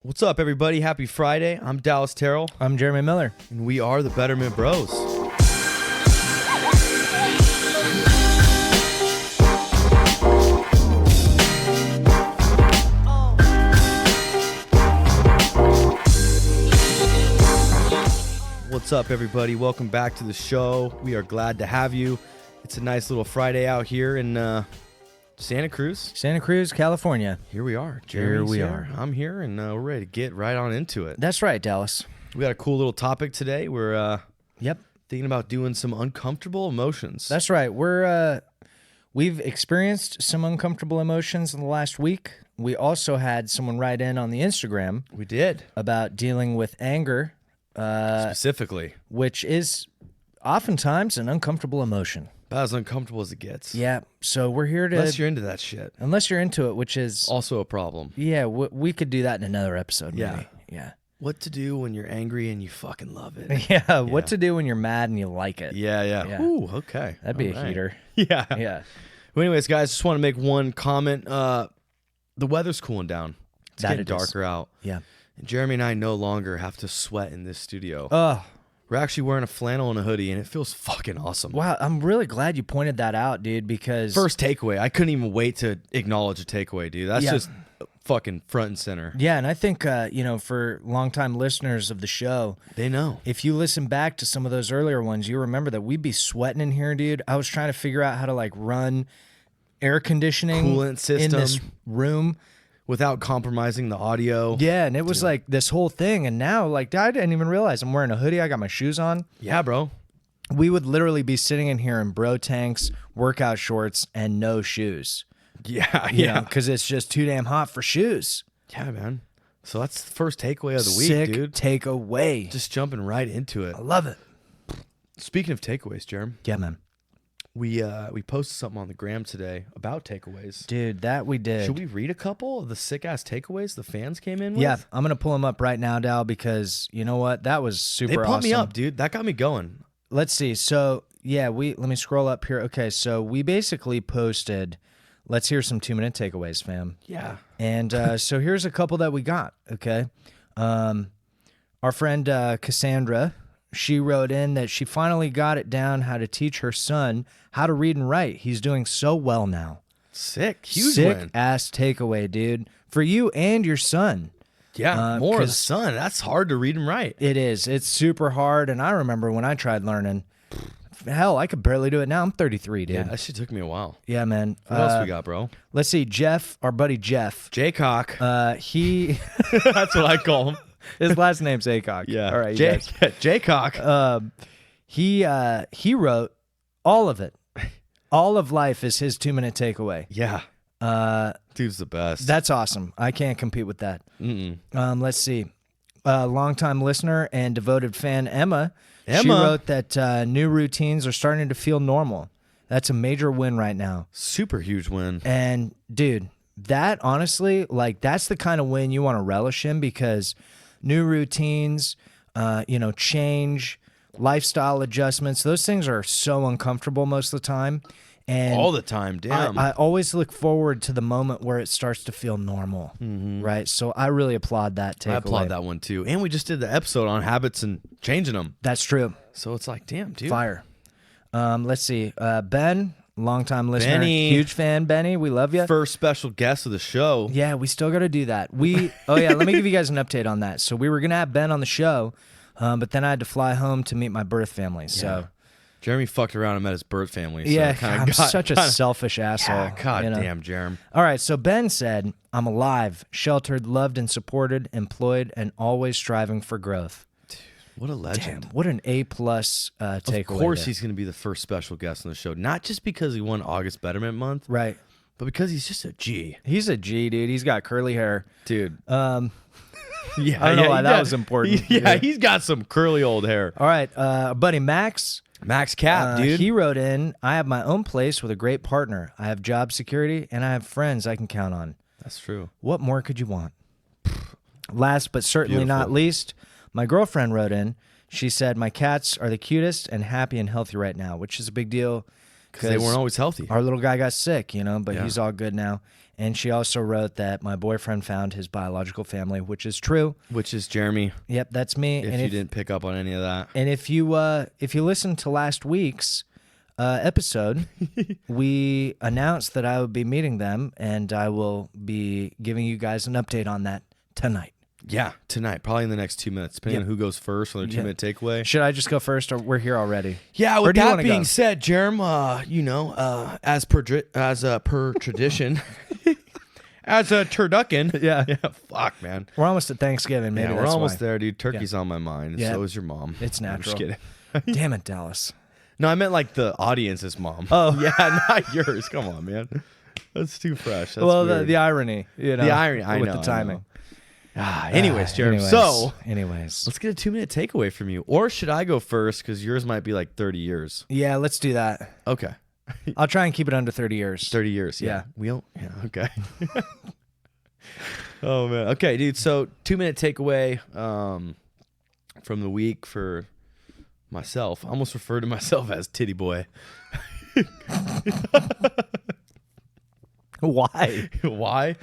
What's up, everybody? Happy Friday. I'm Dallas Terrell. I'm Jeremy Miller. And we are the Betterment Bros. What's up, everybody? Welcome back to the show. We are glad to have you. It's a nice little Friday out here in Santa Cruz, California. Here we are. Jeremy's here. I'm here, and we're ready to get right on into it. That's right, Dallas. We got a cool little topic today. We're thinking about doing some uncomfortable emotions. That's right. We've experienced some uncomfortable emotions in the last week. We also had someone write in on the Instagram. We did. About dealing with anger. Specifically. Which is oftentimes an uncomfortable emotion. About as uncomfortable as it gets. Yeah, so we're here to... Unless you're into that shit. Unless you're into it, which is... Also a problem. Yeah, we could do that in another episode, maybe. Yeah. What to do when you're angry and you fucking love it. Yeah, what to do when you're mad and you like it. Yeah. Ooh, okay. That'd be a heater. Yeah. Well, anyways, guys, just want to make one comment. The weather's cooling down. It's getting darker out. Yeah. And Jeremy and I no longer have to sweat in this studio. Oh. We're actually wearing a flannel and a hoodie, and it feels fucking awesome. Wow, I'm really glad you pointed that out, dude, because... First takeaway. I couldn't even wait to acknowledge a takeaway, dude. That's just fucking front and center. Yeah, and I think, for longtime listeners of the show... They know. If you listen back to some of those earlier ones, you remember that we'd be sweating in here, dude. I was trying to figure out how to, run air conditioning... Coolant system. In this room... Without compromising the audio. Yeah, and it was like this whole thing. And now, I didn't even realize I'm wearing a hoodie. I got my shoes on. Yeah, bro. We would literally be sitting in here in bro tanks, workout shorts, and no shoes. Yeah. Because it's just too damn hot for shoes. Yeah, man. So that's the first takeaway of the week, Sick dude. takeaway. Just jumping right into it. I love it. Speaking of takeaways, Jerem. Yeah, man. We posted something on the gram today about takeaways. Dude, that we did. Should we read a couple of the sick-ass takeaways the fans came in with? Yeah, I'm going to pull them up right now, Dal, because you know what? That was super awesome. They pumped me up, dude. That got me going. Let's see. So, let me scroll up here. Okay, so we basically posted, let's hear some 2-minute takeaways, fam. Yeah. And so here's a couple that we got, okay? Our friend Cassandra... She wrote in that she finally got it down how to teach her son how to read and write. He's doing so well now. Sick. Huge Sick win. Ass takeaway, dude. For you and your son. Yeah, more of the son. That's hard to read and write. It is. It's super hard. And I remember when I tried learning, hell, I could barely do it now. I'm 33, dude. Yeah, that shit took me a while. Yeah, man. What else we got, bro? Let's see. Jeff, our buddy Jeff. Jaycock. He... That's what I call him. His last name's Aycock. Yeah. All right, Jaycock. He wrote all of it. All of life is his 2-minute takeaway. Yeah. Dude's the best. That's awesome. I can't compete with that. Let's see. Longtime listener and devoted fan Emma. She wrote that new routines are starting to feel normal. That's a major win right now. Super huge win. And dude, that honestly, that's the kind of win you want to relish in, because new routines, change, lifestyle adjustments, those things are so uncomfortable most of the time. And all the time, damn. I always look forward to the moment where it starts to feel normal, right? So I really applaud that takeaway. I applaud that one too. And we just did the episode on habits and changing them. That's true. So it's like, damn, dude. Fire. Let's see. Ben, longtime listener, Benny. huge fan, Benny. We love you. First special guest of the show. Yeah, we still got to do that. Let me give you guys an update on that. So we were going to have Ben on the show, but then I had to fly home to meet my birth family. So Jeremy fucked around and met his birth family. So yeah, I'm such a selfish asshole. Yeah, God damn, Jeremy. All right, so Ben said, I'm alive, sheltered, loved and supported, employed, and always striving for growth. What a legend. Damn, what an A-plus takeaway. Of course he's going to be the first special guest on the show. Not just because he won August Betterment Month. Right. But because he's just a G. He's a G, dude. He's got curly hair. Dude. Yeah, I don't know why that was important. He's got some curly old hair. All right, buddy Max. Max Cap, dude. He wrote in, I have my own place with a great partner. I have job security, and I have friends I can count on. That's true. What more could you want? Last but certainly not least, my girlfriend wrote in. She said, my cats are the cutest and happy and healthy right now, which is a big deal. Because they weren't always healthy. Our little guy got sick, but he's all good now. And she also wrote that my boyfriend found his biological family, which is true. Which is Jeremy. Yep, that's me. If you didn't pick up on any of that. And if you listened to last week's episode, we announced that I would be meeting them, and I will be giving you guys an update on that tonight. Yeah, tonight, probably in the next 2 minutes, depending on who goes first on their 2-minute takeaway. Should I just go first, or we're here already? Yeah, with that being said, Jerem, as per tradition, as a turducken. Yeah, fuck, man. We're almost at Thanksgiving. Maybe we're almost there, dude. Turkey's on my mind. Yeah. So is your mom. It's natural. I'm just kidding. Damn it, Dallas. No, I meant like the audience's mom. Oh, yeah, not yours. Come on, man. That's too fresh. That's weird. The irony, the irony, I know, with the timing. Anyways, Jeremy. Anyways, let's get a 2-minute takeaway from you. Or should I go first? Because yours might be like 30 years. Yeah, let's do that. Okay. I'll try and keep it under 30 years. 30 years. Yeah. Okay. Oh, man. Okay, dude. So 2-minute takeaway from the week for myself. I almost refer to myself as Titty Boy. Why? Why?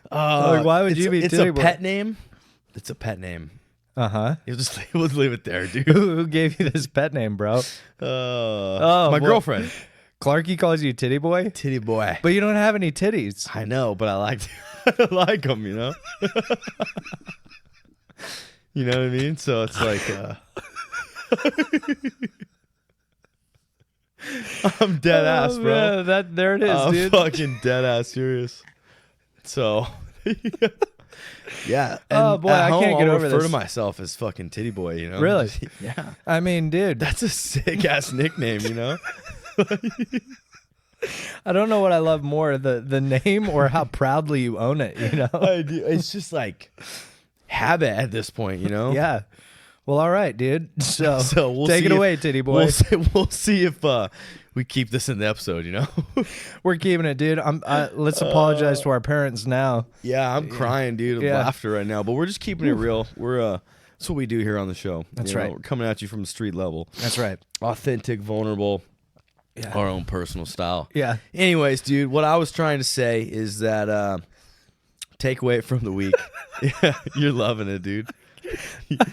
Why would you be Titty Boy? It's a pet name. It's a pet name. Uh-huh. We'll leave it there, dude. Who gave you this pet name, bro? My girlfriend. Clarky calls you Titty Boy? Titty Boy. But you don't have any titties. I know, but I like them, you know? You know what I mean? So it's like... I'm dead ass, bro. Man, there it is, dude. I'm fucking dead ass serious. So, yeah. And oh boy, I can't get over this. I refer to myself as fucking Titty Boy, you know? Really? Yeah. I mean, dude, that's a sick ass nickname, you know? I don't know what I love more, the name or how proudly you own it, you know? I do. It's just like habit at this point, you know? Yeah. Well, all right, dude. So we'll take it away, Titty Boy. We'll see if we keep this in the episode, you know? We're keeping it, dude. Let's apologize to our parents now. Yeah, I'm crying, dude, of laughter right now. But we're just keeping it real. That's what we do here on the show. That's right. We're coming at you from the street level. That's right. Authentic, vulnerable, our own personal style. Yeah. Anyways, dude, what I was trying to say is that takeaway from the week. Yeah, you're loving it, dude.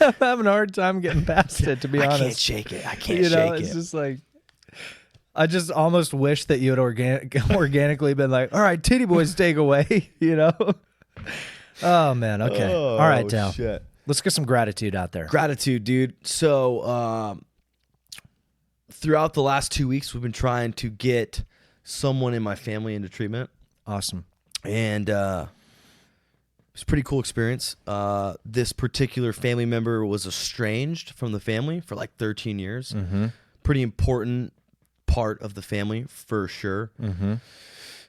I'm having a hard time getting past it, to be honest. I can't shake it. I can't shake it. It's just like, I just almost wish that you had organically been like, all right, Titty Boy's takeaway, you know? Oh, man. Okay. Oh, all right, Dal. Shit. Let's get some gratitude out there. Gratitude, dude. So, throughout the last 2 weeks, we've been trying to get someone in my family into treatment. Awesome. And, it's a pretty cool experience. This particular family member was estranged from the family for like 13 years. Mm-hmm. Pretty important part of the family for sure. Mm-hmm.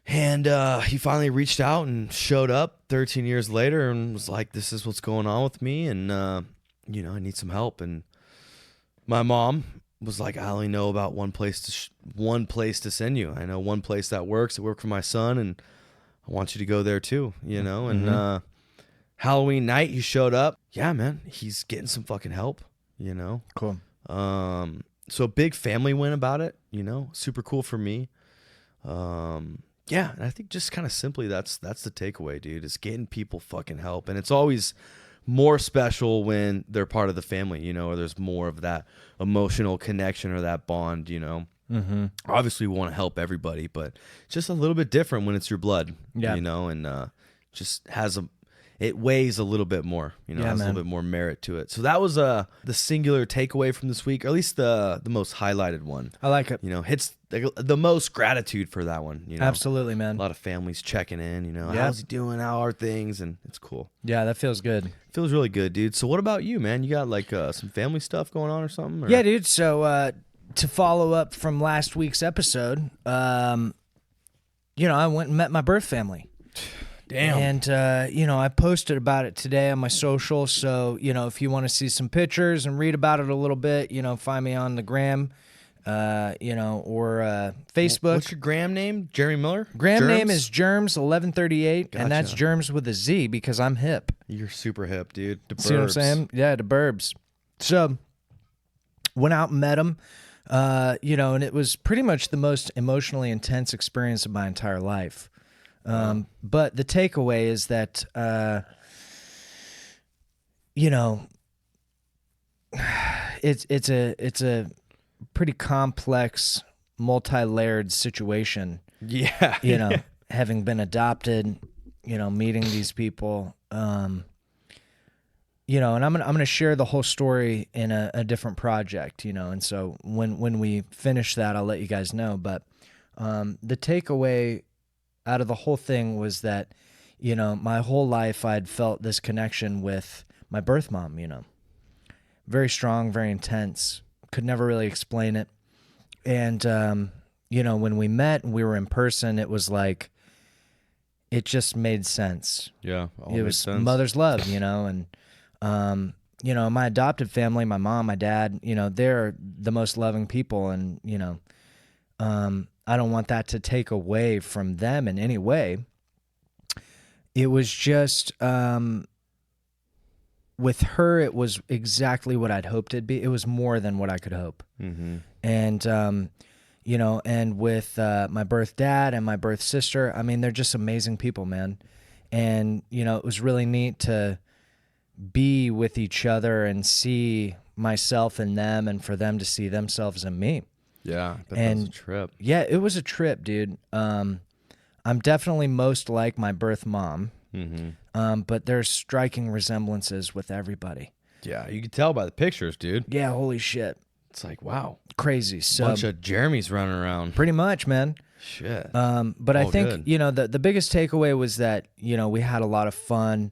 And he finally reached out and showed up 13 years later and was like, this is what's going on with me. And, I need some help. And my mom was like, I only know about one place to send you. I know one place that works. It worked for my son. And I want you to go there too, you know? And, Halloween night, he showed up. Yeah, man, he's getting some fucking help, you know? Cool. So a big family win about it, you know? Super cool for me. Yeah, and I think just kind of simply that's the takeaway, dude, is getting people fucking help. And it's always more special when they're part of the family, you know, or there's more of that emotional connection or that bond, you know? Mm-hmm. Obviously, we want to help everybody, but it's just a little bit different when it's your blood, you know, and just it weighs a little bit more, you know, has a little bit more merit to it. So that was the singular takeaway from this week, or at least the most highlighted one. I like it. You know, hits the most gratitude for that one. You know? Absolutely, man. A lot of families checking in, you know, how's he doing? How are things? And it's cool. Yeah, that feels good. Feels really good, dude. So what about you, man? You got like some family stuff going on or something? Or? Yeah, dude. So to follow up from last week's episode, I went and met my birth family. Damn. And, I posted about it today on my social. So, if you want to see some pictures and read about it a little bit, find me on the gram, or Facebook. What's your gram name? Jeremy Miller? Gram name is Germs1138, and that's Germs with a Z because I'm hip. You're super hip, dude. See what I'm saying? Yeah, the burbs. So, went out and met them, and it was pretty much the most emotionally intense experience of my entire life. But the takeaway is that, you know, it's a pretty complex, multi-layered situation. Yeah. You know, having been adopted, you know, meeting these people, you know, and I'm gonna share the whole story in a different project, you know, and so when we finish that, I'll let you guys know. But the takeaway out of the whole thing was that, you know, my whole life I'd felt this connection with my birth mom, you know, very strong, very intense, could never really explain it. And, you know, when we met and we were in person, it was like, it just made sense. Yeah. It was mother's love, you know, and, you know, my adopted family, my mom, my dad, you know, they're the most loving people. And, you know, I don't want that to take away from them in any way. It was just, with her, it was exactly what I'd hoped it'd be. It was more than what I could hope. Mm-hmm. And, you know, and with my birth dad and my birth sister, I mean, they're just amazing people, man. And, you know, it was really neat to be with each other and see myself in them and for them to see themselves in me. Yeah, but that was a trip. Yeah, it was a trip, dude. I'm definitely most like my birth mom, but there's striking resemblances with everybody. Yeah, you could tell by the pictures, dude. Yeah, holy shit. It's like, wow. Crazy. So, bunch of Jeremys running around. Pretty much, man. Shit. But I think, you know, the biggest takeaway was that, you know, we had a lot of fun,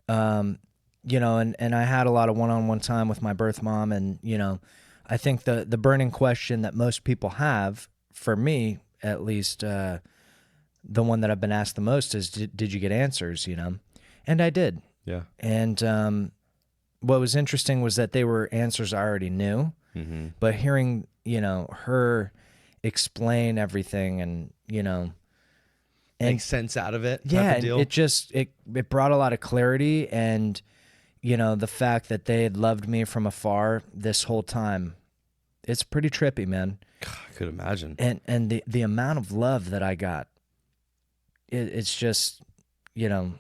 you know, and I had a lot of one-on-one time with my birth mom. And, you know, I think the burning question that most people have, for me at least, the one that I've been asked the most is, did you get answers, you know? And I did. Yeah. And what was interesting was that they were answers I already knew. Mm-hmm. But hearing, you know, her explain everything and, you know, and make sense out of it. Yeah, deal. it just, it brought a lot of clarity. And, you know, the fact that they had loved me from afar this whole time, it's pretty trippy, man. I could imagine. And the amount of love that I got, it's just, you know,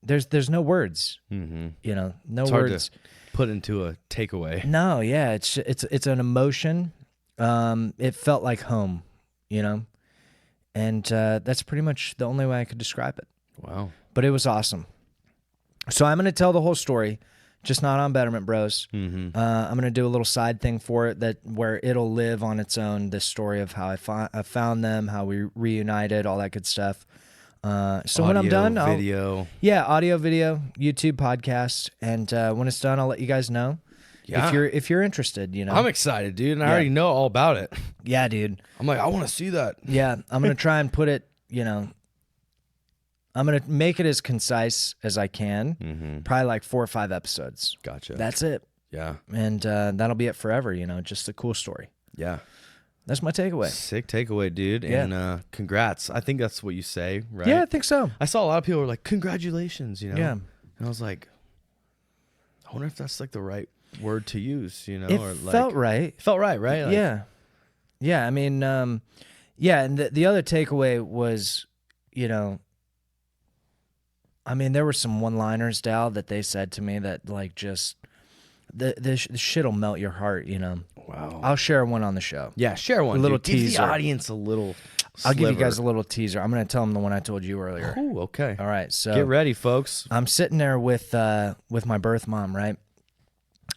there's no words, you know, no it's words. Hard to put into a takeaway. No, yeah, it's an emotion. It felt like home, you know, and that's pretty much the only way I could describe it. Wow. But it was awesome. So I'm going to tell the whole story, just not on Betterment Bros. I'm going to do a little side thing for it where it'll live on its own. This story of how I found them, how we reunited, all that good stuff. So audio, when I'm done, audio, video, YouTube, podcast, and when it's done, I'll let you guys know. Yeah. If you're interested, you know. I'm excited, dude, and I already know all about it. Yeah, dude. I'm like, I want to see that. Yeah, I'm gonna try and put it, you know. I'm gonna make it as concise as I can. Probably like 4 or 5 episodes. Gotcha. That's it. Yeah. And that'll be it forever. You know, just a cool story. Yeah. That's my takeaway. Sick takeaway, dude. Yeah. And congrats. I think that's what you say, right? Yeah, I think so. I saw a lot of people were like, congratulations, you know? Yeah. And I was like, I wonder if that's like the right word to use, you know? It or like, felt right. It felt right, right? Like, yeah. Yeah, I mean, yeah, and the other takeaway was, you know, I mean, there were some one-liners, Dal, that they said to me that like just, the shit'll melt your heart, you know? Wow. I'll share one on the show. Yeah, share one. A little dude. Give teaser. the audience a little I'll give you sliver. guys a little teaser. I'm going to tell them the one I told you earlier. Oh, okay. All right, so get ready, folks. I'm sitting there with my birth mom, right?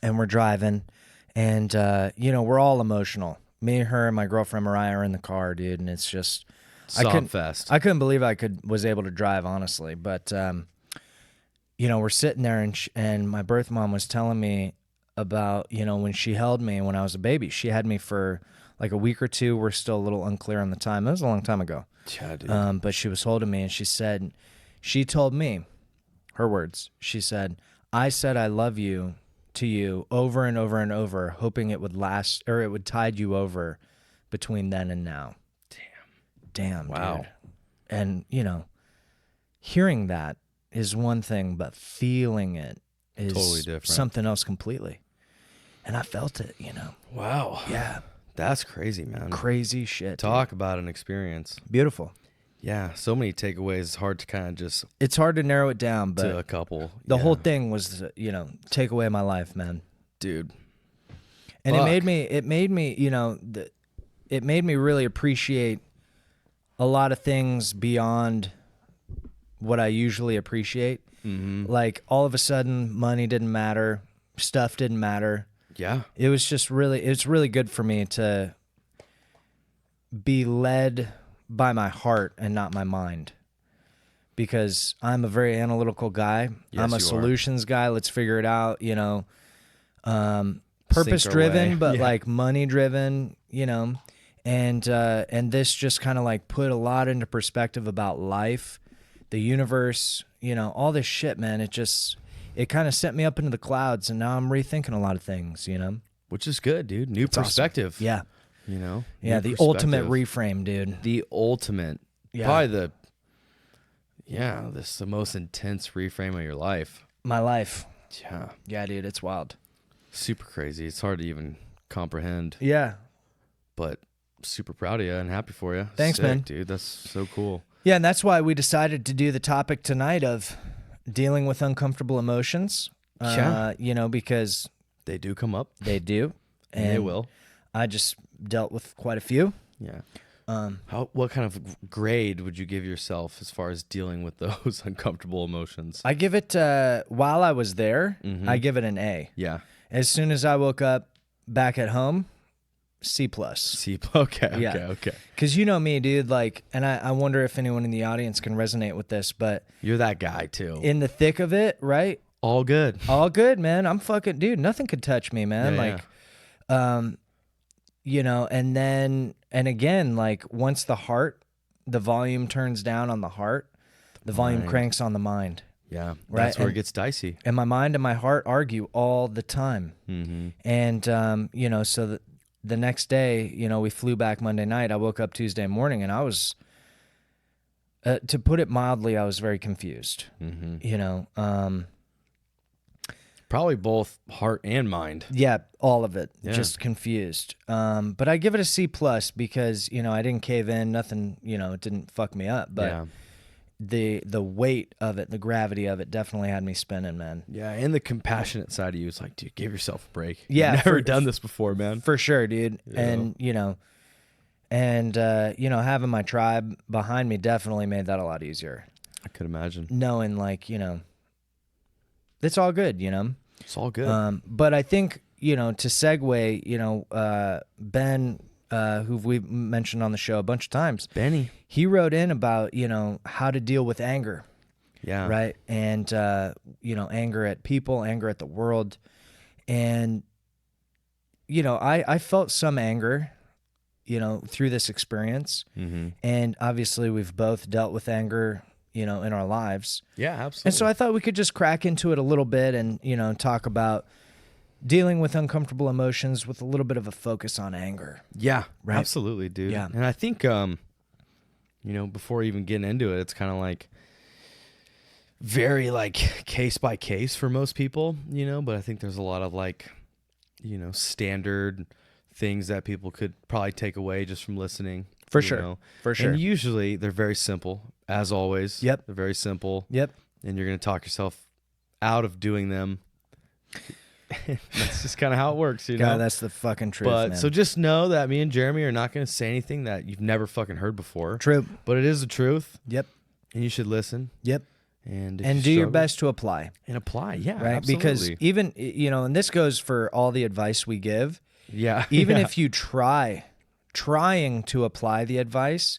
And we're driving, and you know, we're all emotional. Me, her, and my girlfriend Mariah are in the car, dude, and it's just I couldn't believe I was able to drive, honestly. But you know, we're sitting there, and my birth mom was telling me about, you know, when she held me when I was a baby. She had me for like a week or two. We're still a little unclear on the time. It was a long time ago. Yeah, dude. But she was holding me, and she told me, her words, she said, I said I love you to you over and over and over, hoping it would last, or it would tide you over between then and now. Damn. Wow. Dude. And, you know, hearing that is one thing, but feeling it is totally different. Something else completely. And I felt it, you know. Wow. Yeah. That's crazy, man. Crazy shit. Talk about an experience. Beautiful. Yeah, so many takeaways. It's hard to kind of just It's hard to narrow it down, but to a couple. the whole thing was, take away my life, man. Dude. And Fuck. it made me, it made me really appreciate a lot of things beyond what I usually appreciate. Mm-hmm. Like all of a sudden, money didn't matter, stuff didn't matter. Yeah. It's really good for me to be led by my heart and not my mind, because I'm a very analytical guy. Yes, I'm a you solutions guy. Let's figure it out, purpose driven, but like money driven, and this just kind of like put a lot into perspective about life, the universe, all this shit, man. It kind of sent me up into the clouds, and now I'm rethinking a lot of things, Which is good, dude. New perspective. Awesome. Yeah. Yeah, the ultimate reframe, dude. The ultimate. Yeah. Probably the most intense reframe of your life. My life. Yeah. Yeah, dude, it's wild. Super crazy. It's hard to even comprehend. Yeah. But super proud of you and happy for you. Thanks, Sick, man. Dude, that's so cool. Yeah, and that's why we decided to do the topic tonight of dealing with uncomfortable emotions. Because they do come up. they do. And they will. I just dealt with quite a few. Yeah. What kind of grade would you give yourself as far as dealing with those uncomfortable emotions? I give it, while I was there, I give it an A. Yeah. As soon as I woke up back at home, C+. Okay. Because you know me, dude, like, and I wonder if anyone in the audience can resonate with this, but You're that guy too. in the thick of it, right? All good. All good, man. I'm fucking, dude, nothing could touch me, man. And again, like once the volume turns down on the heart, the volume mind cranks on the mind. Yeah. Right. That's where it gets dicey. And my mind and my heart argue all the time. Mm-hmm. And, so the next day, we flew back Monday night. I woke up Tuesday morning and I was, to put it mildly, I was very confused. Mm-hmm. Probably both heart and mind. Yeah, all of it. Yeah. Just confused. But I give it a C+ because, I didn't cave in. Nothing, it didn't fuck me up. But yeah. the weight of it, the gravity of it definitely had me spinning, man. Yeah, and the compassionate side of you is like, dude, give yourself a break. Yeah. You've never done this before, man. For sure, dude. Yeah. And, having my tribe behind me definitely made that a lot easier. I could imagine. Knowing, like, it's all good, It's all good. But I think, to segue, Ben, who we've mentioned on the show a bunch of times, Benny. he wrote in about, how to deal with anger. Yeah. Right. And, anger at people, anger at the world. And, I felt some anger, through this experience. Mm-hmm. And obviously we've both dealt with anger, in our lives. Yeah, absolutely. And so I thought we could just crack into it a little bit and, talk about dealing with uncomfortable emotions with a little bit of a focus on anger. Yeah, right? Absolutely, dude. Yeah. And I think, before even getting into it, it's kind of like very like case by case for most people, but I think there's a lot of like, standard things that people could probably take away just from listening. For sure. For sure. And usually they're very simple, as always. Yep. They're very simple. Yep. And you're going to talk yourself out of doing them. That's just kind of how it works, God, that's the fucking truth, But man. so just know that me and Jeremy are not going to say anything that you've never fucking heard before. True. But it is the truth. Yep. And you should listen. Yep. And do your best to apply. And apply, yeah, right? Absolutely. Because even, and this goes for all the advice we give. Yeah. Even if you trying to apply the advice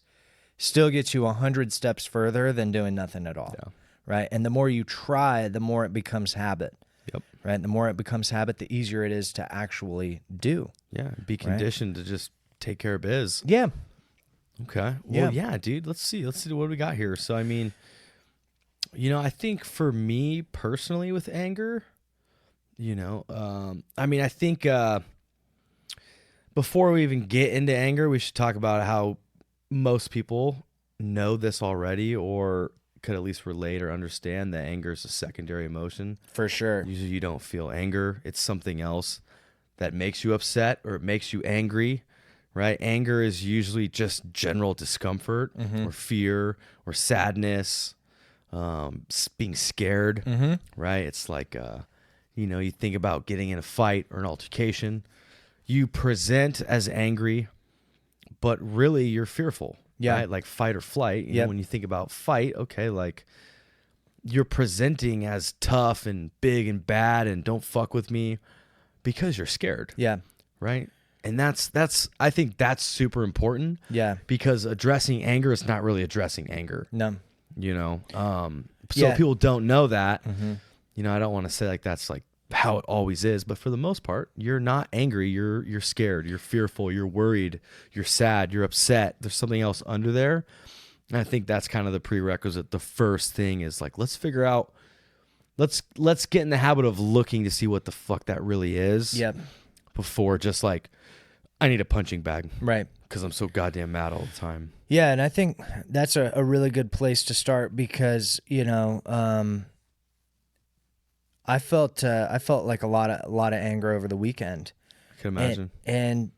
still gets you 100 steps further than doing nothing at all. Yeah. Right? And the more you try, the more it becomes habit. Yep. Right? The more it becomes habit, the easier it is to actually do. Yeah. Be conditioned to just take care of biz. Yeah. Okay. Well, yeah, dude. Let's see what we got here. So, I mean, I think for me personally with anger, I think before we even get into anger, we should talk about how most people know this already or could at least relate or understand that anger is a secondary emotion. For sure. Usually you don't feel anger. It's something else that makes you upset or it makes you angry, right? Anger is usually just general discomfort or fear or sadness, being scared, right? It's like, you think about getting in a fight or an altercation. You present as angry, but really you're fearful, right? Like fight or flight. You know, when you think about fight, okay, like you're presenting as tough and big and bad and don't fuck with me because you're scared. Yeah. Right? And I think that's super important. Yeah. Because addressing anger is not really addressing anger. No. So people don't know that. I don't want to say like that's like how it always is, but for the most part, you're not angry. You're scared. You're fearful. You're worried. You're sad. You're upset. There's something else under there. And I think that's kind of the prerequisite. The first thing is like, let's figure out, let's get in the habit of looking to see what the fuck that really is. Yep. Before just like, I need a punching bag. Right. Because I'm so goddamn mad all the time. Yeah. And I think that's a really good place to start because, I felt like a lot of anger over the weekend. I can imagine. And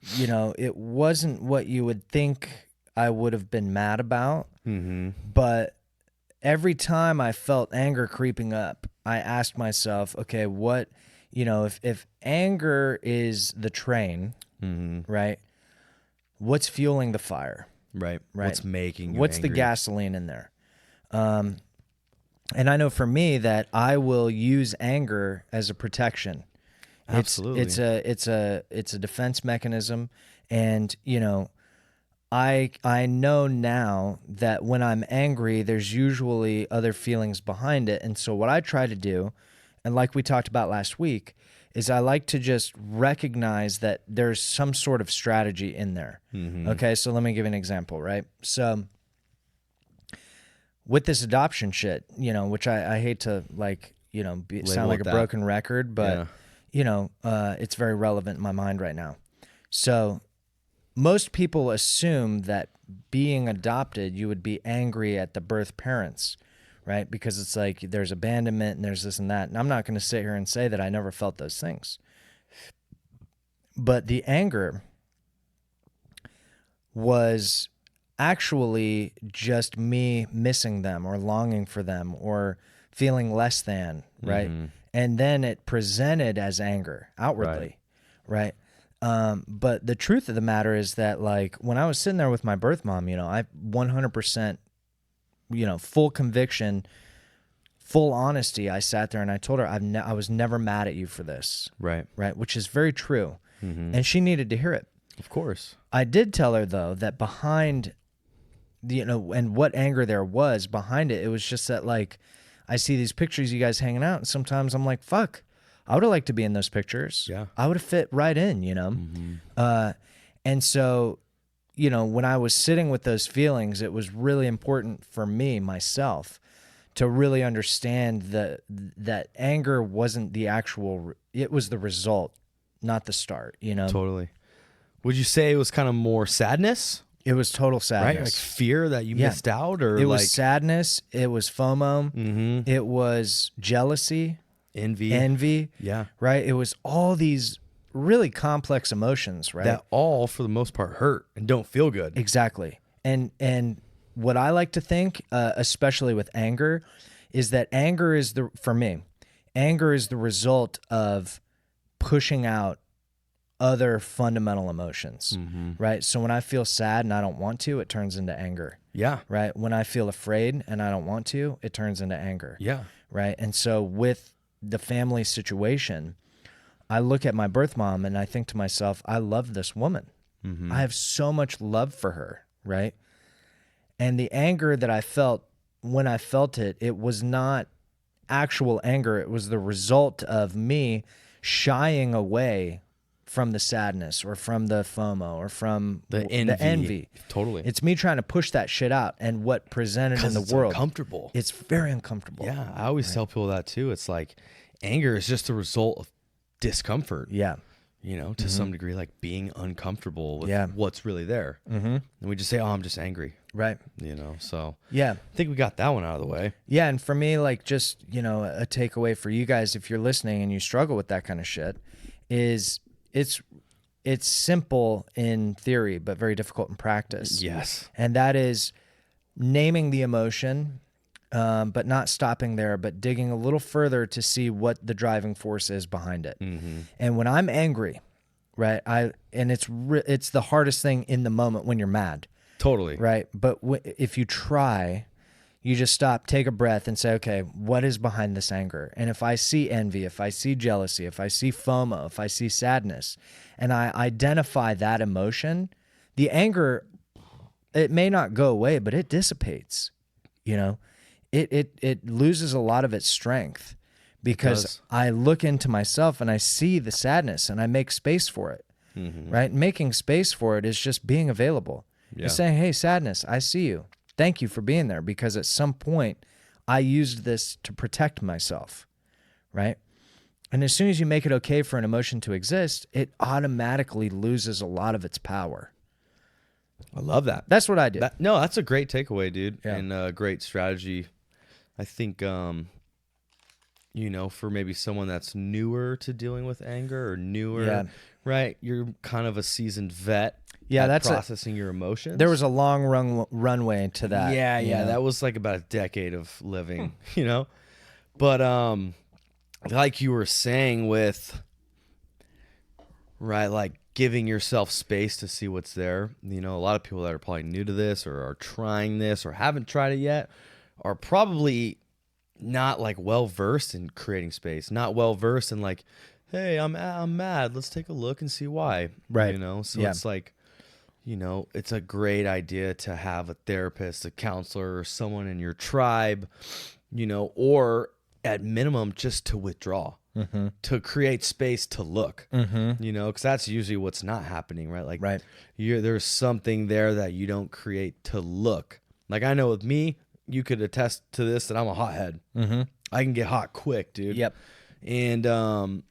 it wasn't what you would think I would have been mad about. But every time I felt anger creeping up, I asked myself, okay, what, if anger is the train, right? What's fueling the fire? Right. What's making you What's angry? the gasoline in there? And I know for me that I will use anger as a protection. Absolutely. It's a defense mechanism. And, I know now that when I'm angry, there's usually other feelings behind it. And so what I try to do, and like we talked about last week, is I like to just recognize that there's some sort of strategy in there. Okay, so let me give you an example, right? So with this adoption shit, which I hate to sound like a broken record, but it's very relevant in my mind right now. So most people assume that being adopted, you would be angry at the birth parents, right? Because it's like there's abandonment and there's this and that. And I'm not going to sit here and say that I never felt those things. But the anger was actually just me missing them or longing for them or feeling less than, right? And then it presented as anger outwardly, right? But the truth of the matter is that like when I was sitting there with my birth mom, I 100%, full conviction, full honesty. I sat there and I told her I was never mad at you for this. Right. Right. Which is very true. And she needed to hear it. Of course. I did tell her though, that behind and what anger there was behind it, it was just that like, I see these pictures of you guys hanging out and sometimes I'm like, fuck, I would have liked to be in those pictures. Yeah. I would have fit right in, and so, when I was sitting with those feelings, it was really important for me, myself, to really understand that anger wasn't the actual, it was the result, not the start, Totally. Would you say it was kind of more sadness? It was total sadness. Right? Like fear that you missed out? Or it was sadness. It was FOMO. It was jealousy. Envy. Yeah. Right? It was all these really complex emotions, right? That all, for the most part, hurt and don't feel good. Exactly. And what I like to think, especially with anger, is that anger is the result of pushing out other fundamental emotions, right? So when I feel sad and I don't want to, it turns into anger. Yeah. Right? When I feel afraid and I don't want to, it turns into anger. Yeah. Right? And so with the family situation, I look at my birth mom and I think to myself, I love this woman. I have so much love for her, right? And the anger that I felt when I felt it, it was not actual anger. It was the result of me shying away from the sadness or from the FOMO or from the envy. Totally. It's me trying to push that shit out, and what presented in the world. It's uncomfortable. It's very uncomfortable. Yeah, I always tell people that too. It's like anger is just a result of discomfort. Yeah. To some degree, like being uncomfortable with what's really there. And we just say, oh, I'm just angry. Right. So yeah, I think we got that one out of the way. Yeah. And for me, like just, a takeaway for you guys, if you're listening and you struggle with that kind of shit, is it's simple in theory, but very difficult in practice. Yes. And that is naming the emotion, but not stopping there, but digging a little further to see what the driving force is behind it. Mm-hmm. And when I'm angry, right, it's the hardest thing in the moment when you're mad. Totally. Right. But if you try, you just stop, take a breath and say, okay, what is behind this anger? And if I see envy, if I see jealousy, if I see FOMO, if I see sadness, and I identify that emotion, the anger, it may not go away, but it dissipates. You know, it loses a lot of its strength because I look into myself and I see the sadness and I make space for it. Mm-hmm. Right. Making space for it is just being available. Yeah. It's saying, hey, sadness, I see you. Thank you for being there, because at some point I used this to protect myself, right? And as soon as you make it okay for an emotion to exist, it automatically loses a lot of its power. I love that. That's what I did. No, that's a great takeaway, dude, yeah. and a great strategy. I think, you know, for maybe someone that's newer to dealing with anger or newer, right? You're kind of a seasoned vet. Yeah, that's processing your emotions. There was a long runway to that. Yeah, that was like about a decade of living, you know. But like you were saying with, right, like giving yourself space to see what's there. You know, a lot of people that are probably new to this or are trying this or haven't tried it yet are probably not like well versed in creating space, not well versed in like, hey, I'm mad. Let's take a look and see why. Right. You know, so it's like, you know, it's a great idea to have a therapist, a counselor, or someone in your tribe, you know, or at minimum just to withdraw, to create space to look, you know, because that's usually what's not happening, right? Like, there's something there that you don't create to look. Like, I know with me, you could attest to this, that I'm a hothead. I can get hot quick, dude. Yep. And,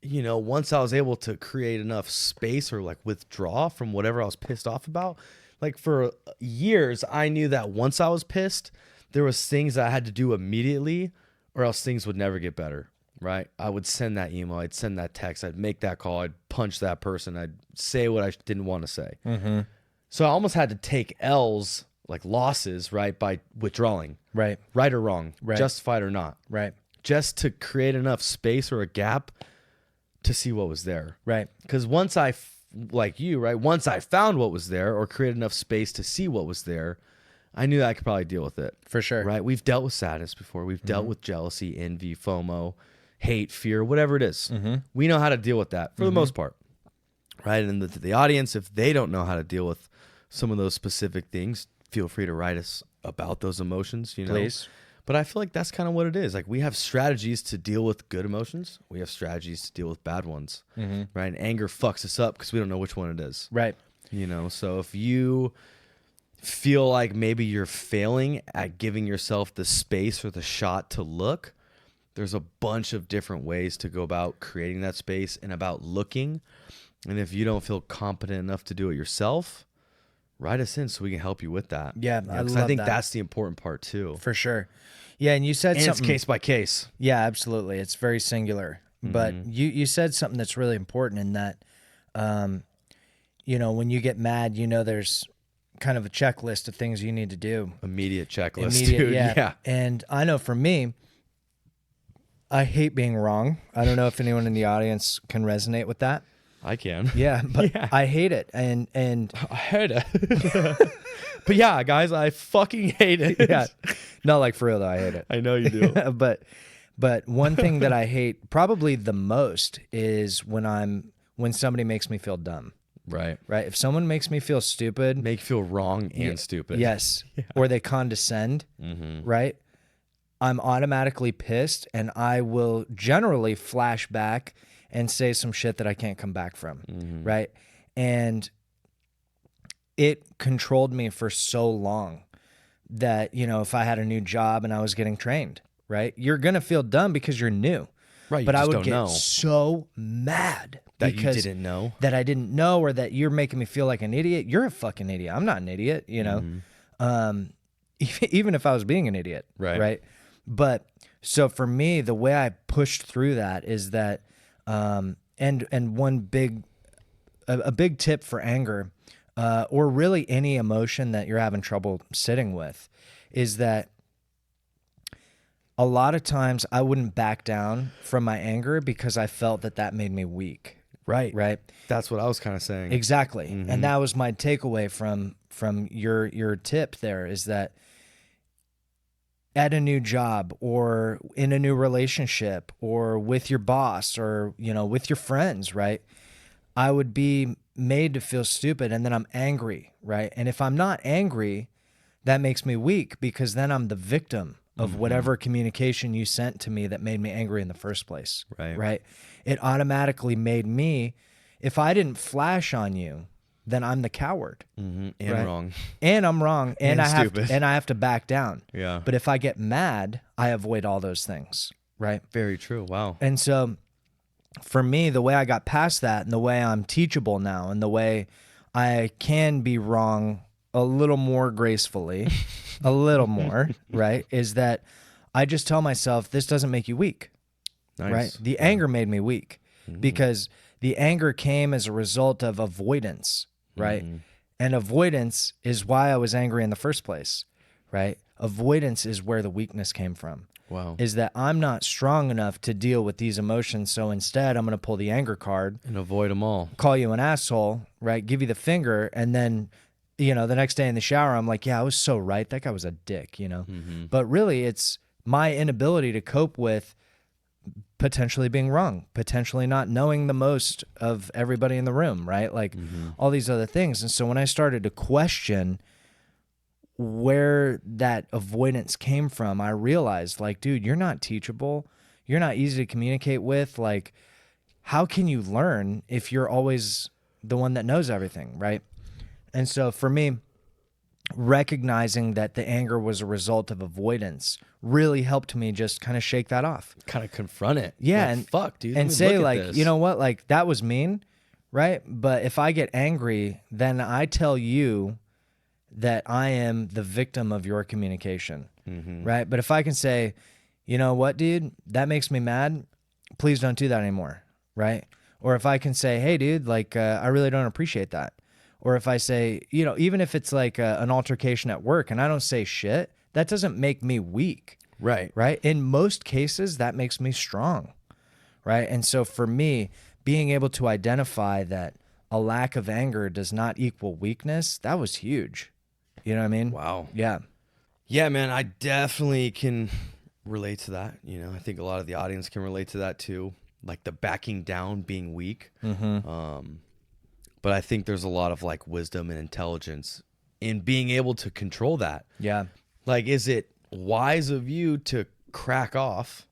you know, once I was able to create enough space or like withdraw from whatever I was pissed off about, like for years, I knew that once I was pissed, there was things I had to do immediately or else things would never get better, right? I would send that email, I'd send that text, I'd make that call, I'd punch that person, I'd say what I didn't want to say. So I almost had to take L's, like losses, right, by withdrawing. Right or wrong, justified or not. Just to create enough space or a gap to see what was there. Because once like you, right, once I found what was there or created enough space to see what was there, I knew that I could probably deal with it. For sure. Right? We've dealt with sadness before. We've dealt with jealousy, envy, FOMO, hate, fear, whatever it is. We know how to deal with that for the most part. Right? And the audience, if they don't know how to deal with some of those specific things, feel free to write us about those emotions, you know. Please. But I feel like that's kind of what it is. Like, we have strategies to deal with good emotions. We have strategies to deal with bad ones, right? And anger fucks us up because we don't know which one it is. Right. You know, so if you feel like maybe you're failing at giving yourself the space or the shot to look, there's a bunch of different ways to go about creating that space and about looking. And if you don't feel competent enough to do it yourself, write us in so we can help you with that. Yeah, I think that's the important part too. For sure. Yeah, and you said and something. It's case by case. Yeah, absolutely. It's very singular. But you said something that's really important in that, you know, when you get mad, you know, there's kind of a checklist of things you need to do. Immediate checklist, dude. Yeah. And I know for me, I hate being wrong. I don't know if anyone in the audience can resonate with that. I can. Yeah, but I hate it. And I hate it. But yeah, guys, I fucking hate it. Yeah. No, like for real though, I hate it. I know you do. But one thing that I hate probably the most is when somebody makes me feel dumb. Right. If someone makes me feel stupid, make you feel wrong and stupid. Yes. Yeah. Or they condescend, right? I'm automatically pissed, and I will generally flash back and say some shit that I can't come back from, right? And it controlled me for so long that, you know, if I had a new job and I was getting trained, right? You're going to feel dumb because you're new. Right. But I would get so mad that you didn't know. That I didn't know, or that you're making me feel like an idiot. You're a fucking idiot. I'm not an idiot, you know? Even if I was being an idiot. Right. But so for me, the way I pushed through that is that, and one big a big tip for anger, or really any emotion that you're having trouble sitting with, is that a lot of times I wouldn't back down from my anger because I felt that made me weak. Right. Right. That's what I was kind of saying. Exactly. And that was my takeaway from your tip there, is that at a new job or in a new relationship or with your boss or, with your friends, right? I would be made to feel stupid, and then I'm angry, right? And if I'm not angry, that makes me weak, because then I'm the victim of whatever communication you sent to me that made me angry in the first place. Right. It automatically made me, if I didn't flash on you, then I'm the coward. And right? wrong. And I'm wrong. And I stupid. have to back down. Yeah. But if I get mad, I avoid all those things. Right. Very true. Wow. And so for me, the way I got past that, and the way I'm teachable now, and the way I can be wrong a little more gracefully, a little more, right, is that I just tell myself, this doesn't make you weak. Nice. Right? The anger made me weak, because the anger came as a result of avoidance, right? And avoidance is why I was angry in the first place, right? Avoidance is where the weakness came from. Wow. Is that I'm not strong enough to deal with these emotions, so instead I'm going to pull the anger card And avoid them all. call you an asshole, right? Give you the finger, and then, the next day in the shower, I'm like, yeah, I was so right. That guy was a dick, But really, it's my inability to cope with potentially being wrong, potentially not knowing the most of everybody in the room, right? Like all these other things. And so when I started to question where that avoidance came from, I realized, like, dude, you're not teachable. You're not easy to communicate with. Like, how can you learn if you're always the one that knows everything, right? And so for me, recognizing that the anger was a result of avoidance really helped me just kind of shake that off. Kind of confront it. Yeah. Like, And fuck, dude. And say, like, you know what? Like, that was mean, right? But if I get angry, then I tell you that I am the victim of your communication, right? But if I can say, you know what, dude, that makes me mad. Please don't do that anymore, right? Or if I can say, hey, dude, like, I really don't appreciate that. Or if I say, even if it's like an altercation at work and I don't say shit, that doesn't make me weak. Right. Right. In most cases, that makes me strong. Right. And so for me, being able to identify that a lack of anger does not equal weakness, that was huge. You know what I mean? Wow. Yeah. Yeah, man, I definitely can relate to that. I think a lot of the audience can relate to that too. Like the backing down, being weak. But I think there's a lot of like wisdom and intelligence in being able to control that. Yeah. Like, is it wise of you to crack off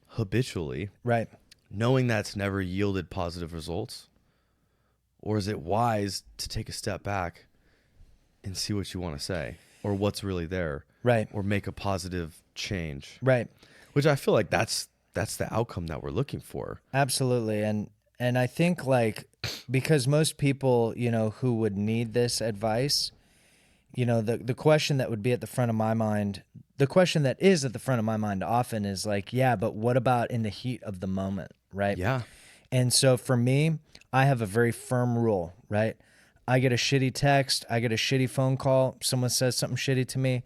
habitually, Right. knowing that's never yielded positive results? Or is it wise to take a step back and see what you want to say, or what's really there? Right. Or make a positive change. Right. Which I feel like that's the outcome that we're looking for. Absolutely. And I think, like, because most people, who would need this advice, the question that would be at the front of my mind, the question that is at the front of my mind often is like, yeah, but what about in the heat of the moment, right? Yeah. And so for me, I have a very firm rule, right? I get a shitty text, I get a shitty phone call, someone says something shitty to me,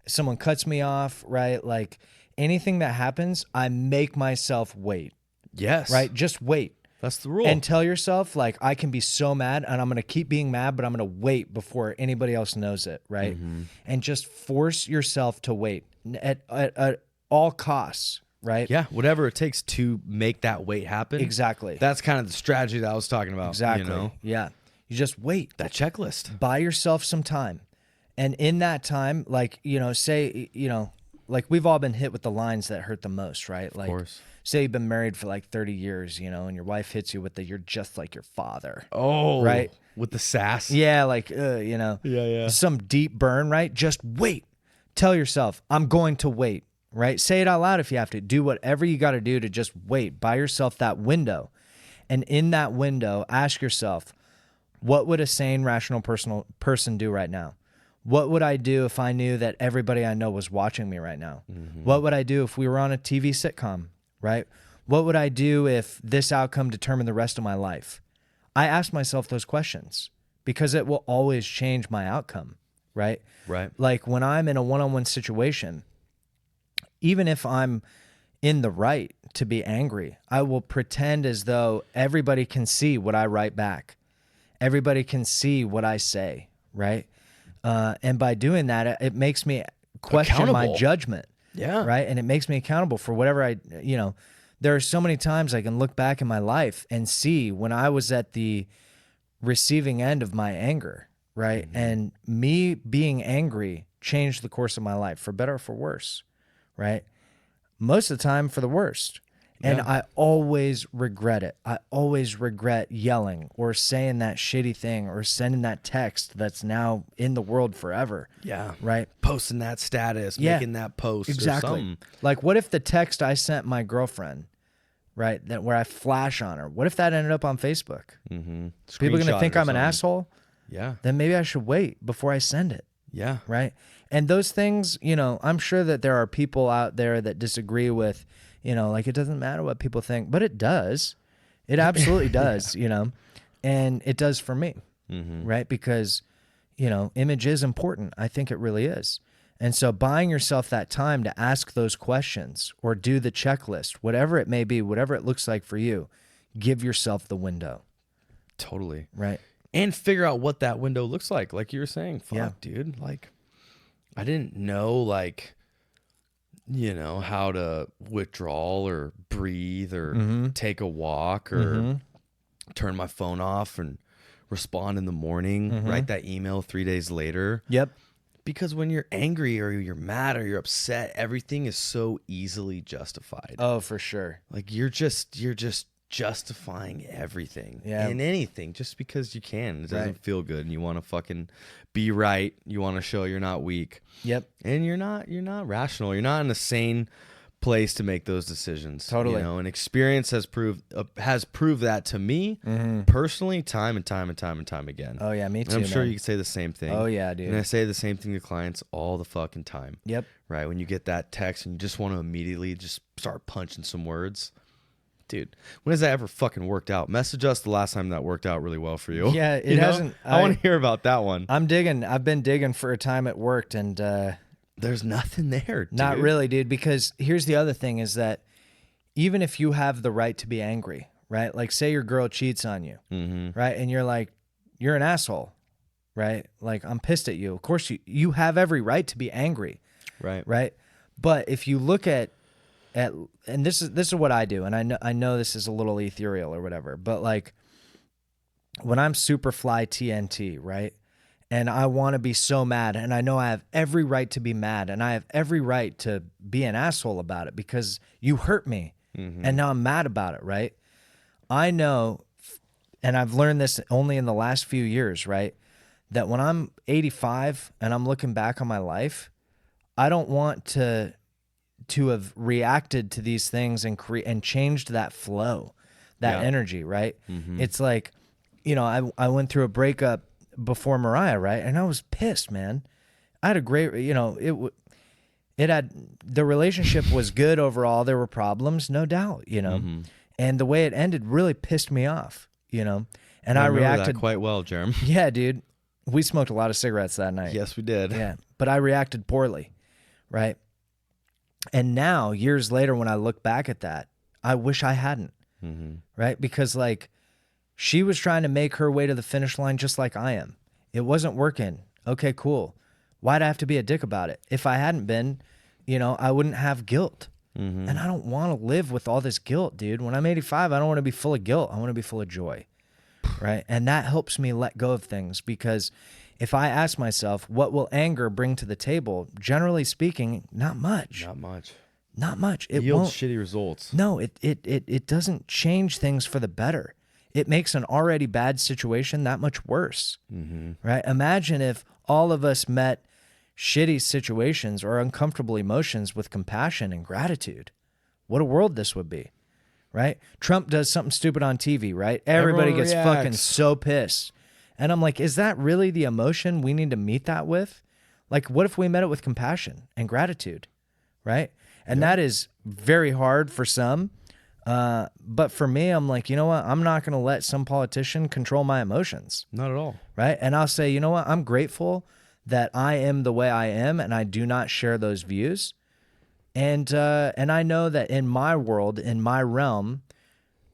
someone cuts me off, right? Like, anything that happens, I make myself wait. Yes. Right? Just wait. That's the rule. And tell yourself, like, I can be so mad and I'm going to keep being mad, but I'm going to wait before anybody else knows it, right? And just force yourself to wait at all costs, right? Yeah, whatever it takes to make that wait happen. Exactly. That's kind of the strategy that I was talking about. Exactly. Yeah. You just wait. That checklist. Buy yourself some time. And in that time, like, say, like, we've all been hit with the lines that hurt the most, right? Like, Of course. say you've been married for like 30 years, and your wife hits you with you're just like your father. Oh. Right? With the sass. Yeah, like, Yeah. some deep burn, right? Just wait. Tell yourself, I'm going to wait, right? Say it out loud if you have to. Do whatever you got to do to just wait. Buy yourself that window. And in that window, ask yourself, what would a sane, rational person do right now? What would I do if I knew that everybody I know was watching me right now? What would I do if we were on a TV sitcom, right? What would I do if this outcome determined the rest of my life? I ask myself those questions because it will always change my outcome, right? Right. Like when I'm in a one-on-one situation, even if I'm in the right to be angry, I will pretend as though everybody can see what I write back. Everybody can see what I say, right? And by doing that, it makes me question my judgment. Yeah. Right. And it makes me accountable for whatever there are so many times I can look back in my life and see when I was at the receiving end of my anger, right? Mm-hmm. And me being angry changed the course of my life for better or for worse, right? Most of the time for the worst. And I always regret it. I always regret yelling or saying that shitty thing or sending that text that's now in the world forever. Yeah. Right? Posting that status, making that post or something. Like what if the text I sent my girlfriend, right, that where I flash on her, what if that ended up on Facebook? Mm-hmm. People are going to think I'm an asshole? Yeah. Then maybe I should wait before I send it. Yeah. Right? And those things, I'm sure that there are people out there that disagree with, like it doesn't matter what people think, but it does. It absolutely does, and it does for me, right? Because, image is important. I think it really is. And so buying yourself that time to ask those questions or do the checklist, whatever it may be, whatever it looks like for you, give yourself the window. Totally. Right. And figure out what that window looks like you were saying. Fuck, dude. Like, I didn't know, how to withdraw or breathe or take a walk or turn my phone off and respond in the morning, write that email 3 days later. Yep. Because when you're angry or you're mad or you're upset, everything is so easily justified. Oh, for sure. Like you're just justifying everything and anything just because you can. It doesn't feel good and you want to fucking be right. You want to show you're not weak. Yep. And you're not rational. You're not in a sane place to make those decisions. Totally. And experience has proved that to me personally time and time again. Oh yeah, me too. And I'm sure you can say the same thing. Oh yeah, dude. And I say the same thing to clients all the fucking time. Yep. Right? When you get that text and you just want to immediately just start punching some words. Dude, when has that ever fucking worked out? Message us the last time that worked out really well for you. Yeah, it hasn't. I want to hear about that one. I've been digging for a time it worked, and there's nothing there, dude. Not really, dude, because here's the other thing is that even if you have the right to be angry, right? Like say your girl cheats on you, right? And you're like, you're an asshole, right? Like I'm pissed at you. Of course you have every right to be angry. Right. Right? But if you look at and this is what I do, and I know this is a little ethereal or whatever, but like when I'm super fly TNT, right? And I want to be so mad, and I know I have every right to be mad, and I have every right to be an asshole about it because you hurt me, and now I'm mad about it, right? I know, and I've learned this only in the last few years, right? That when I'm 85 and I'm looking back on my life, I don't want to have reacted to these things and changed that flow, that energy, right? It's like, I went through a breakup before Mariah, right? And I was pissed, man. I had a great, it had, the relationship was good overall. There were problems, no doubt, and the way it ended really pissed me off, and I reacted that quite well, Jerem. Yeah, dude. We smoked a lot of cigarettes that night. Yes, we did. Yeah, but I reacted poorly, right? And now, years later, when I look back at that, I wish I hadn't, right? Because like, she was trying to make her way to the finish line just like I am. It wasn't working. Okay, cool. Why'd I have to be a dick about it? If I hadn't been, I wouldn't have guilt. And I don't want to live with all this guilt, dude. When I'm 85, I don't want to be full of guilt. I want to be full of joy, right? And that helps me let go of things because if I ask myself, what will anger bring to the table? Generally speaking, not much. Not much. It yields won't, shitty results. No, it doesn't change things for the better. It makes an already bad situation that much worse, right? Imagine if all of us met shitty situations or uncomfortable emotions with compassion and gratitude. What a world this would be, right? Trump does something stupid on TV, right? Everybody gets fucking so pissed. And I'm like, is that really the emotion we need to meet that with? Like, what if we met it with compassion and gratitude, right? And that is very hard for some. But for me, I'm like, you know what? I'm not going to let some politician control my emotions. Not at all. Right. And I'll say, you know what? I'm grateful that I am the way I am and I do not share those views. And I know that in my world, in my realm,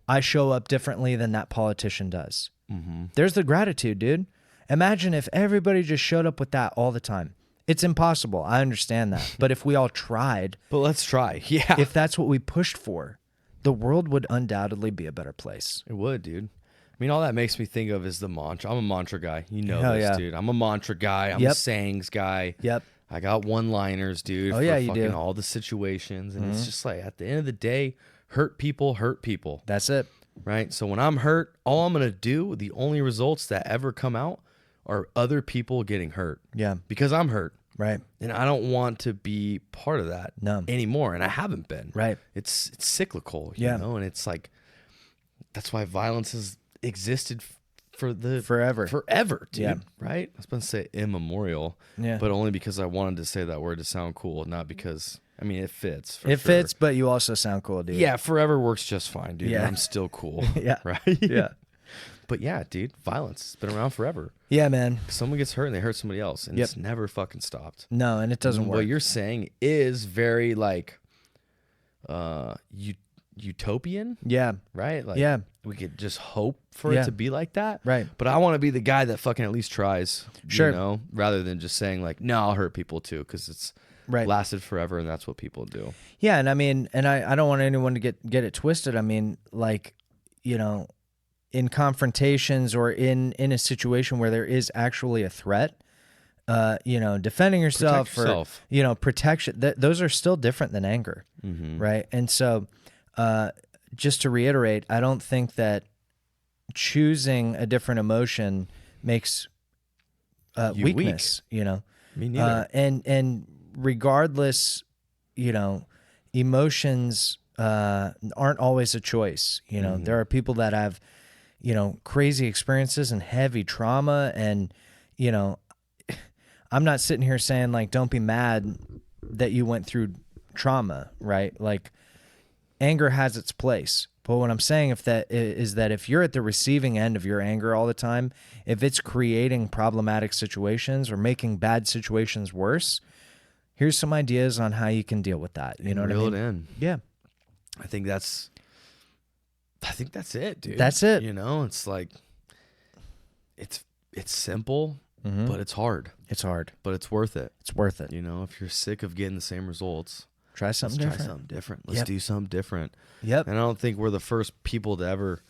I show up differently than that politician does. Mm-hmm. There's the gratitude, dude. Imagine if everybody just showed up with that all the time. It's impossible. I understand that. But if we all tried. But let's try. Yeah. If that's what we pushed for, the world would undoubtedly be a better place. It would, dude. I mean, all that makes me think of is the mantra. I'm a mantra guy. You know Hell this, yeah. dude. I'm a mantra guy. I'm a sayings guy. Yep. I got one-liners, dude. Oh, yeah, for you fucking do. all the situations. And it's just like, at the end of the day, hurt people hurt people. That's it. Right? So when I'm hurt, all I'm going to do, the only results that ever come out are other people getting hurt. Yeah. Because I'm hurt. Right. And I don't want to be part of that anymore. And I haven't been. Right. It's cyclical, you know? And it's like, that's why violence has existed forever, dude. Yeah. Right? I was about to say immemorial, but only because I wanted to say that word to sound cool, not because, I mean, it fits. It fits, but you also sound cool, dude. Yeah, forever works just fine, dude. Yeah. I'm still cool. Yeah. Right? Yeah. But yeah, dude, violence has been around forever. Yeah, man. Someone gets hurt and they hurt somebody else, and it's never fucking stopped. No, and it doesn't work. What you're saying is very like utopian. Yeah. Right? Like, we could just hope for it to be like that. Right. But I want to be the guy that fucking at least tries. Sure. You know, rather than just saying like, no, I'll hurt people too, because it's lasted forever, and that's what people do. Yeah, and I mean, and I don't want anyone to get it twisted. I mean, like, you know, in confrontations or in a situation where there is actually a threat, you know, defending yourself or, you know, protection, those are still different than anger, right? And so just to reiterate, I don't think that choosing a different emotion makes weakness, you know? Me neither. And regardless, you know, emotions aren't always a choice. You know, there are people that have, you know, crazy experiences and heavy trauma. And, you know, I'm not sitting here saying like, don't be mad that you went through trauma, right? Like, anger has its place. But what I'm saying is that if you're at the receiving end of your anger all the time, if it's creating problematic situations or making bad situations worse, here's some ideas on how you can deal with that. You know what I mean? Reel it in. Yeah. I think that's it, dude. That's it. You know, it's like, it's simple, but it's hard. It's hard. But it's worth it. It's worth it. You know, if you're sick of getting the same results, try something different. Try something different. Let's do something different. Yep. And I don't think we're the first people to ever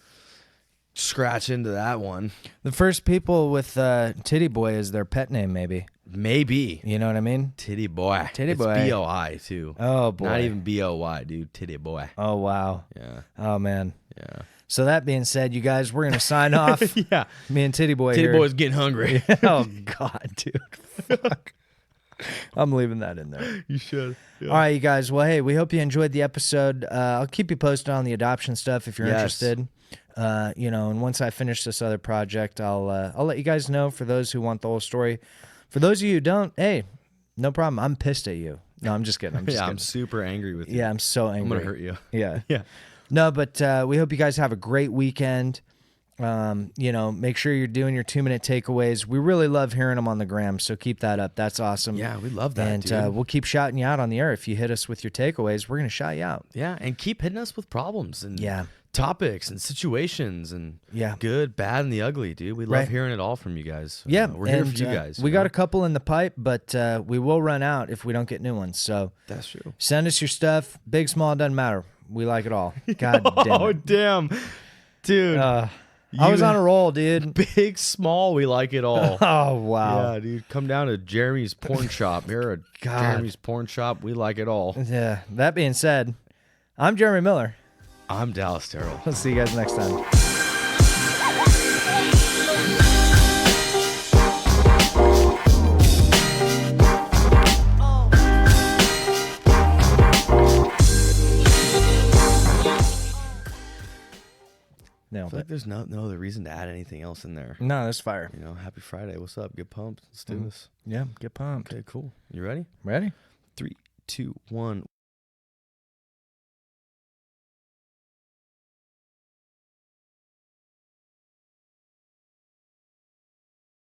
scratch into that one. The first people with Titty Boy as their pet name, maybe. Maybe. You know what I mean? Titty Boy. Titty It's Boy. B-O-I, too. Oh, boy. Not even B-O-Y, dude. Titty Boy. Oh, wow. Yeah. Oh, man. Yeah. So that being said, you guys, we're going to sign off. Yeah. Me and Titty Boy Titty here. Boy's getting hungry. Oh, God, dude. Fuck. I'm leaving that in there. You should. Yeah. All right, you guys. Well, hey, we hope you enjoyed the episode. I'll keep you posted on the adoption stuff if you're interested. You know, and once I finish this other project, I'll let you guys know for those who want the whole story. For those of you who don't, hey, no problem. I'm pissed at you. No, I'm just kidding. I'm just kidding. I'm super angry with you. Yeah, I'm so angry. I'm going to hurt you. Yeah. Yeah. No, but we hope you guys have a great weekend. You know, make sure you're doing your 2-minute takeaways. We really love hearing them on the gram, so keep that up. That's awesome. Yeah, we love that, and dude. We'll keep shouting you out on the air. If you hit us with your takeaways, we're going to shout you out. Yeah, and keep hitting us with problems and Yeah. topics and situations and Yeah. good, bad, and the ugly, dude. We love hearing it all from you guys. Yeah, We're here and, for you guys. We got a couple in the pipe, but we will run out if we don't get new ones. So That's true. send us your stuff. Big, small, doesn't matter. We like it all. God damn Oh, it. damn. Dude. I was on a roll, dude. Big, small, we like it all. Oh, wow. Yeah, dude. Come down to Jeremy's Porn Shop. Here at Jeremy's Porn Shop, we like it all. Yeah. That being said, I'm Jeremy Miller. I'm Dallas Terrell. I'll see you guys next time. I feel like there's no other reason to add anything else in there. No, that's fire. You know, happy Friday. What's up? Get pumped. Let's do this. Yeah, get pumped. Okay, cool. You ready? Ready? 3, 2, 1.